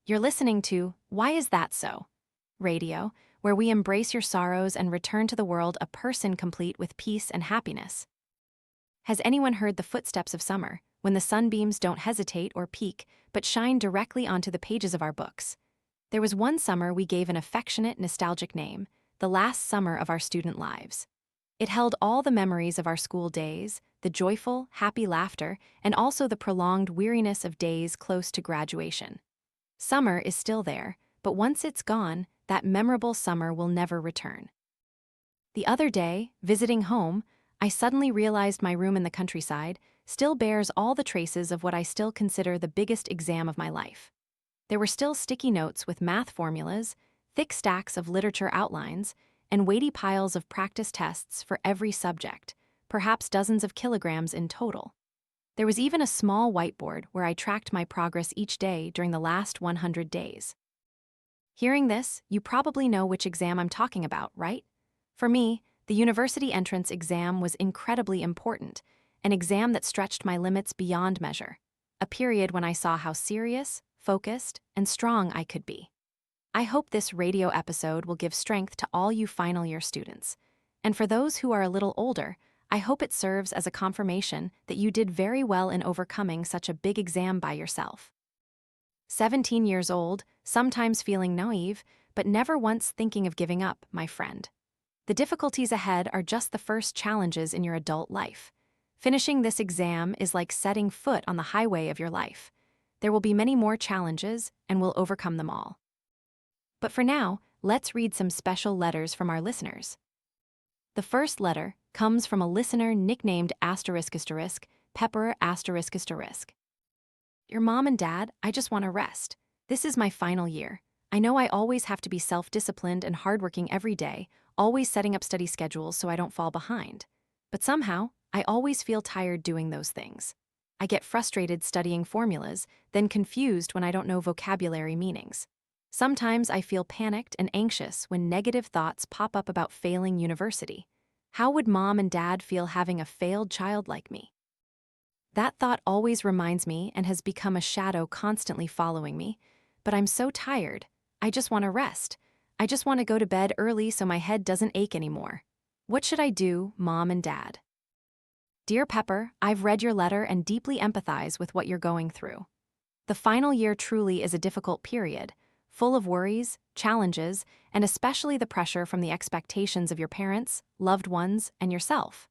You're listening to Why Is That So? Radio, where we embrace your sorrows and return to the world a person complete with peace and happiness. Has anyone heard the footsteps of summer, when the sunbeams don't hesitate or peak, but shine directly onto the pages of our books? There was one summer we gave an affectionate, nostalgic name, the last summer of our student lives. It held all the memories of our school days, the joyful, happy laughter, and also the prolonged weariness of days close to graduation. Summer is still there, but once it's gone, that memorable summer will never return. The other day, visiting home, I suddenly realized my room in the countryside still bears all the traces of what I still consider the biggest exam of my life. There were still sticky notes with math formulas, thick stacks of literature outlines, and weighty piles of practice tests for every subject, perhaps dozens of kilograms in total. There was even a small whiteboard where I tracked my progress each day during the last 100 days. Hearing this, you probably know which exam I'm talking about, right? For me, the university entrance exam was incredibly important, an exam that stretched my limits beyond measure, a period when I saw how serious, focused, and strong I could be. I hope this radio episode will give strength to all you final year students. And for those who are a little older, I hope it serves as a confirmation that you did very well in overcoming such a big exam by yourself. 17 years old, sometimes feeling naive, but never once thinking of giving up, my friend. The difficulties ahead are just the first challenges in your adult life. Finishing this exam is like setting foot on the highway of your life. There will be many more challenges, and we'll overcome them all. But for now, let's read some special letters from our listeners. The first letter comes from a listener nicknamed Pepper **. Your mom and dad, I just want to rest. This is my final year. I know I always have to be self-disciplined and hardworking every day, always setting up study schedules so I don't fall behind. But somehow, I always feel tired doing those things. I get frustrated studying formulas, then confused when I don't know vocabulary meanings. Sometimes I feel panicked and anxious when negative thoughts pop up about failing university. How would mom and dad feel having a failed child like me? That thought always reminds me and has become a shadow constantly following me. But I'm so tired. I just want to rest. I just want to go to bed early so my head doesn't ache anymore. What should I do, mom and dad? Dear Pepper, I've read your letter and deeply empathize with what you're going through. The final year truly is a difficult period, full of worries, challenges, and especially the pressure from the expectations of your parents, loved ones, and yourself.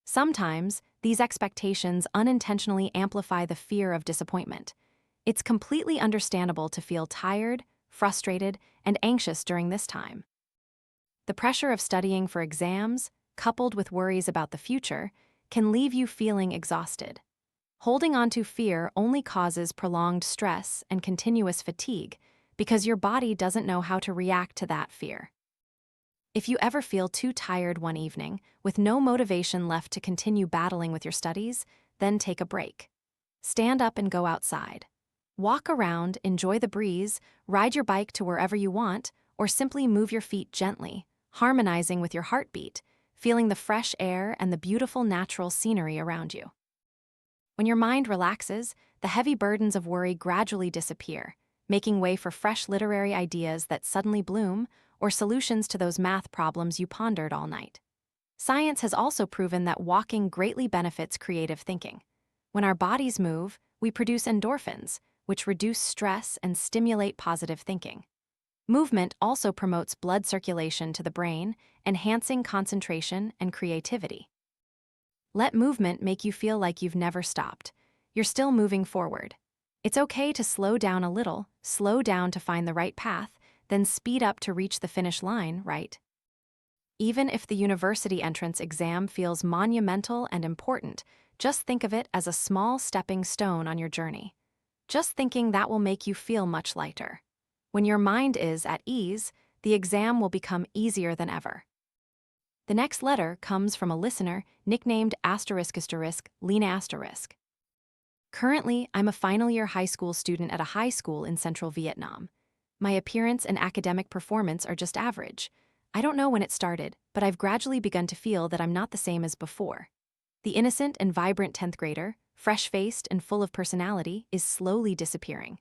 Sometimes, these expectations unintentionally amplify the fear of disappointment. It's completely understandable to feel tired, frustrated, and anxious during this time. The pressure of studying for exams, coupled with worries about the future, can leave you feeling exhausted. Holding on to fear only causes prolonged stress and continuous fatigue because your body doesn't know how to react to that fear. If you ever feel too tired one evening, with no motivation left to continue battling with your studies, then take a break. Stand up and go outside. Walk around, enjoy the breeze, ride your bike to wherever you want, or simply move your feet gently, harmonizing with your heartbeat, feeling the fresh air and the beautiful natural scenery around you. When your mind relaxes, the heavy burdens of worry gradually disappear, making way for fresh literary ideas that suddenly bloom or solutions to those math problems you pondered all night. Science has also proven that walking greatly benefits creative thinking. When our bodies move, we produce endorphins, which reduce stress and stimulate positive thinking. Movement also promotes blood circulation to the brain, enhancing concentration and creativity. Let movement make you feel like you've never stopped. You're still moving forward. It's okay to slow down a little, slow down to find the right path, then speed up to reach the finish line, right? Even if the university entrance exam feels monumental and important, just think of it as a small stepping stone on your journey. Just thinking that will make you feel much lighter. When your mind is at ease, the exam will become easier than ever. The next letter comes from a listener nicknamed Lena **. Currently, I'm a final year high school student at a high school in central Vietnam. My appearance and academic performance are just average. I don't know when it started, but I've gradually begun to feel that I'm not the same as before. The innocent and vibrant 10th grader, fresh-faced and full of personality, is slowly disappearing.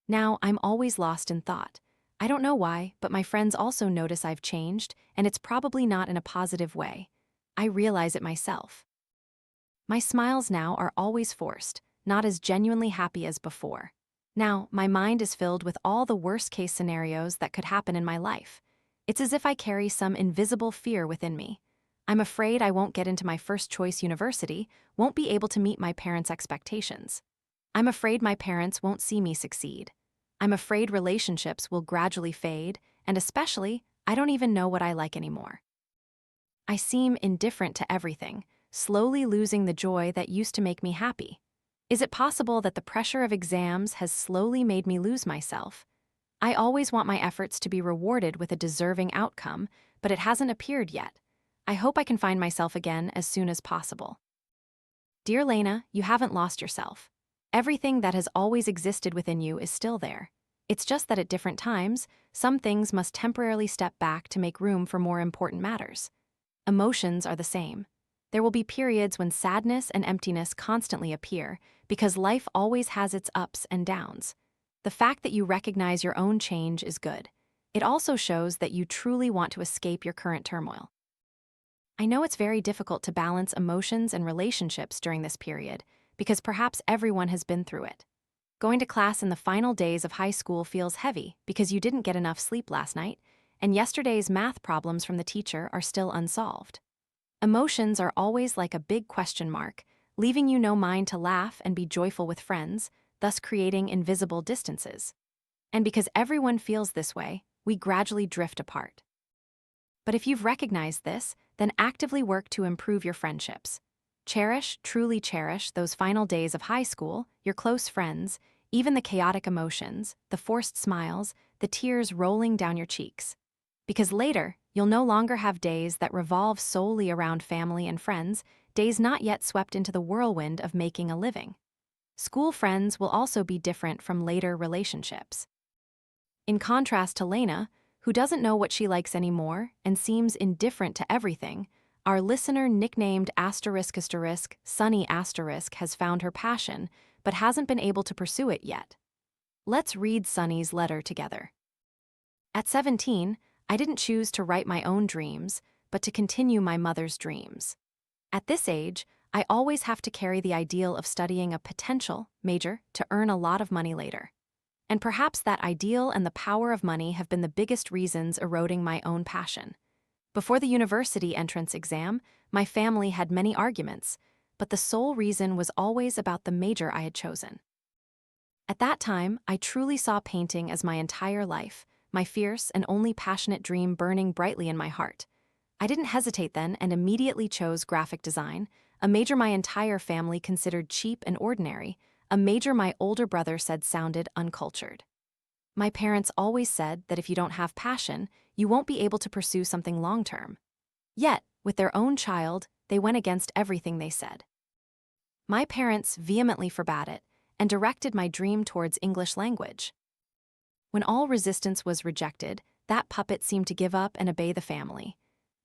Now, I'm always lost in thought. I don't know why, but my friends also notice I've changed, and it's probably not in a positive way. I realize it myself. My smiles now are always forced, not as genuinely happy as before. Now, my mind is filled with all the worst-case scenarios that could happen in my life. It's as if I carry some invisible fear within me. I'm afraid I won't get into my first-choice university, won't be able to meet my parents' expectations. I'm afraid my parents won't see me succeed. I'm afraid relationships will gradually fade, and especially, I don't even know what I like anymore. I seem indifferent to everything, slowly losing the joy that used to make me happy. Is it possible that the pressure of exams has slowly made me lose myself? I always want my efforts to be rewarded with a deserving outcome, but it hasn't appeared yet. I hope I can find myself again as soon as possible. Dear Lena, you haven't lost yourself. Everything that has always existed within you is still there. It's just that at different times, some things must temporarily step back to make room for more important matters. Emotions are the same. There will be periods when sadness and emptiness constantly appear because life always has its ups and downs. The fact that you recognize your own change is good. It also shows that you truly want to escape your current turmoil. I know it's very difficult to balance emotions and relationships during this period because perhaps everyone has been through it. Going to class in the final days of high school feels heavy because you didn't get enough sleep last night, and yesterday's math problems from the teacher are still unsolved. Emotions are always like a big question mark, leaving you no mind to laugh and be joyful with friends, thus creating invisible distances. And because everyone feels this way, we gradually drift apart. But if you've recognized this, then actively work to improve your friendships. Cherish, truly cherish, those final days of high school, your close friends, even the chaotic emotions, the forced smiles, the tears rolling down your cheeks. Because later, you'll no longer have days that revolve solely around family and friends, days not yet swept into the whirlwind of making a living. School friends will also be different from later relationships. In contrast to Lena, who doesn't know what she likes anymore and seems indifferent to everything, our listener nicknamed Sunny has found her passion, but hasn't been able to pursue it yet. Let's read Sunny's letter together. At 17, I didn't choose to write my own dreams, but to continue my mother's dreams. At this age, I always have to carry the ideal of studying a potential major to earn a lot of money later. And perhaps that ideal and the power of money have been the biggest reasons eroding my own passion. Before the university entrance exam, my family had many arguments, but the sole reason was always about the major I had chosen. At that time, I truly saw painting as my entire life, my fierce and only passionate dream burning brightly in my heart. I didn't hesitate then and immediately chose graphic design, a major my entire family considered cheap and ordinary, a major my older brother said sounded uncultured. My parents always said that if you don't have passion, you won't be able to pursue something long-term. Yet, with their own child, they went against everything they said. My parents vehemently forbade it and directed my dream towards English language. When all resistance was rejected, that puppet seemed to give up and obey the family.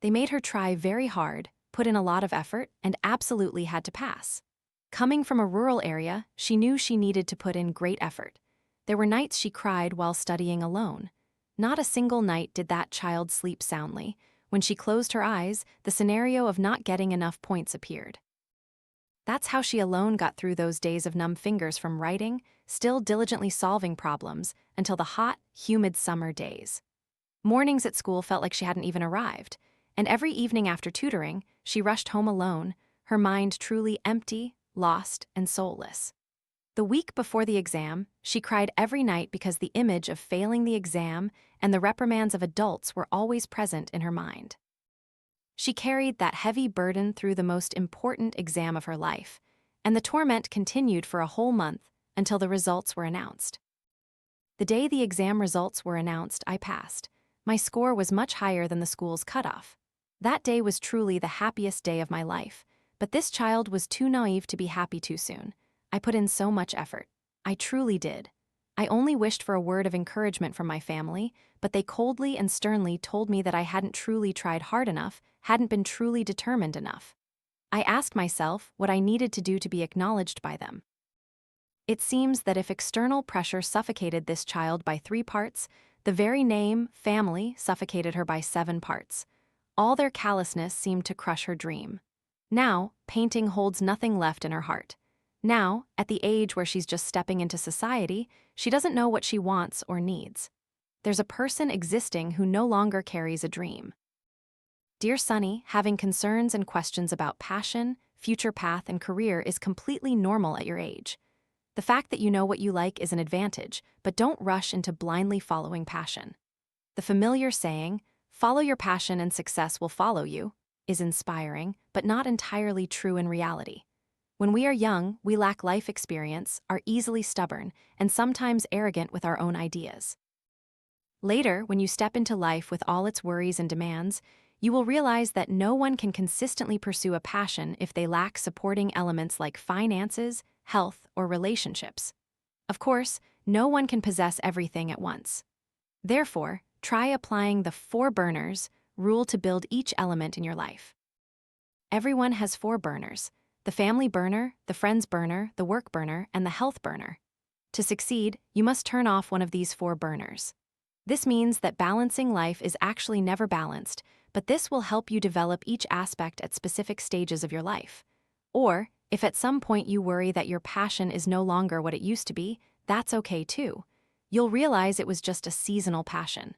They made her try very hard, put in a lot of effort, and absolutely had to pass. Coming from a rural area, she knew she needed to put in great effort. There were nights she cried while studying alone. Not a single night did that child sleep soundly. When she closed her eyes, the scenario of not getting enough points appeared. That's how she alone got through those days of numb fingers from writing, still diligently solving problems, until the hot, humid summer days. Mornings at school felt like she hadn't even arrived, and every evening after tutoring, she rushed home alone, her mind truly empty, lost, and soulless. The week before the exam, she cried every night because the image of failing the exam and the reprimands of adults were always present in her mind. She carried that heavy burden through the most important exam of her life, and the torment continued for a whole month until the results were announced. The day the exam results were announced, I passed. My score was much higher than the school's cutoff. That day was truly the happiest day of my life, but this child was too naive to be happy too soon. I put in so much effort. I truly did. I only wished for a word of encouragement from my family, but they coldly and sternly told me that I hadn't truly tried hard enough, hadn't been truly determined enough. I asked myself what I needed to do to be acknowledged by them. It seems that if external pressure suffocated this child by 3 parts, the very name, family, suffocated her by 7 parts. All their callousness seemed to crush her dream. Now, painting holds nothing left in her heart. Now, at the age where she's just stepping into society, she doesn't know what she wants or needs. There's a person existing who no longer carries a dream. Dear Sunny, having concerns and questions about passion, future path, and career is completely normal at your age. The fact that you know what you like is an advantage, but don't rush into blindly following passion. The familiar saying, "Follow your passion and success will follow you," is inspiring, but not entirely true in reality. When we are young, we lack life experience, are easily stubborn, and sometimes arrogant with our own ideas. Later, when you step into life with all its worries and demands, you will realize that no one can consistently pursue a passion if they lack supporting elements like finances, health, or relationships. Of course, no one can possess everything at once. Therefore, try applying the 4 burners rule to build each element in your life. Everyone has 4 burners: the family burner, the friends burner, the work burner, and the health burner. To succeed, you must turn off one of these 4 burners. This means that balancing life is actually never balanced, but this will help you develop each aspect at specific stages of your life. Or, if at some point you worry that your passion is no longer what it used to be, that's okay too. You'll realize it was just a seasonal passion.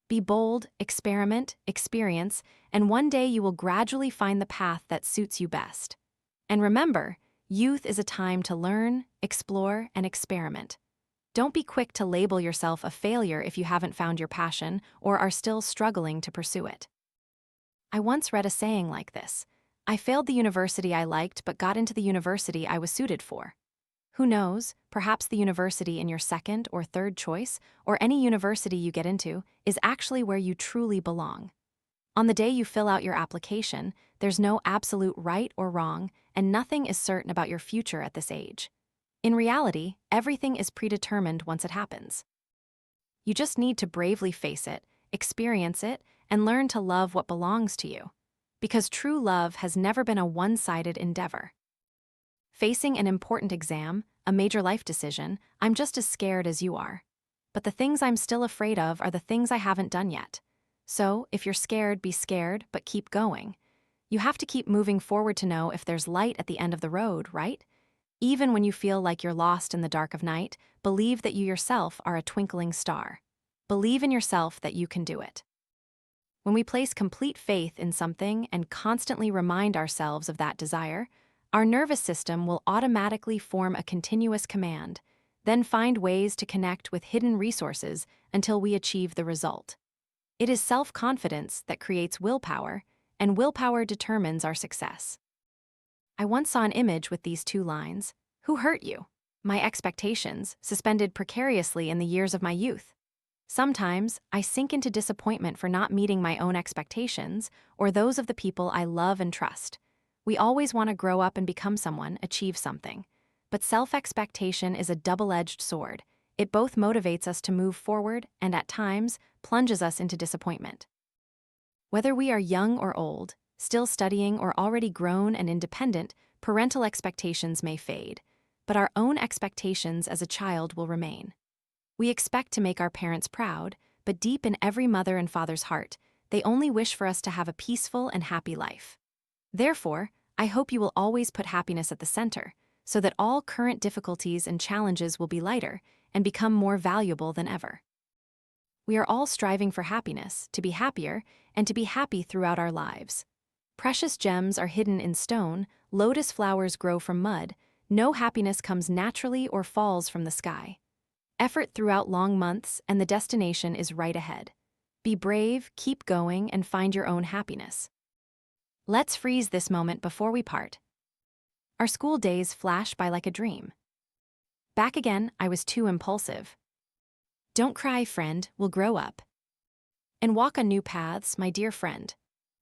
Be bold, experiment, experience, and one day you will gradually find the path that suits you best. And remember, youth is a time to learn, explore, and experiment. Don't be quick to label yourself a failure if you haven't found your passion or are still struggling to pursue it. I once read a saying like this: "I failed the university I liked but got into the university I was suited for." Who knows, perhaps the university in your second or third choice, or any university you get into, is actually where you truly belong. On the day you fill out your application, there's no absolute right or wrong, and nothing is certain about your future at this age. In reality, everything is predetermined once it happens. You just need to bravely face it, experience it, and learn to love what belongs to you. Because true love has never been a one-sided endeavor. Facing an important exam, a major life decision, I'm just as scared as you are. But the things I'm still afraid of are the things I haven't done yet. So, if you're scared, be scared, but keep going. You have to keep moving forward to know if there's light at the end of the road, right? Even when you feel like you're lost in the dark of night, believe that you yourself are a twinkling star. Believe in yourself that you can do it. When we place complete faith in something and constantly remind ourselves of that desire, our nervous system will automatically form a continuous command, then find ways to connect with hidden resources until we achieve the result. It is self-confidence that creates willpower, and willpower determines our success. I once saw an image with these 2 lines: "Who hurt you? My expectations, suspended precariously in the years of my youth." Sometimes, I sink into disappointment for not meeting my own expectations or those of the people I love and trust. We always want to grow up and become someone, achieve something. But self-expectation is a double-edged sword. It both motivates us to move forward and, at times, plunges us into disappointment. Whether we are young or old, still studying or already grown and independent, parental expectations may fade, but our own expectations as a child will remain. We expect to make our parents proud, but deep in every mother and father's heart, they only wish for us to have a peaceful and happy life. Therefore, I hope you will always put happiness at the center, so that all current difficulties and challenges will be lighter and become more valuable than ever. We are all striving for happiness, to be happier, and to be happy throughout our lives. Precious gems are hidden in stone, lotus flowers grow from mud, no happiness comes naturally or falls from the sky. Effort throughout long months, and the destination is right ahead. Be brave, keep going, and find your own happiness. Let's freeze this moment before we part. Our school days flash by like a dream. Back again, I was too impulsive. Don't cry, friend, we'll grow up. And walk on new paths, my dear friend.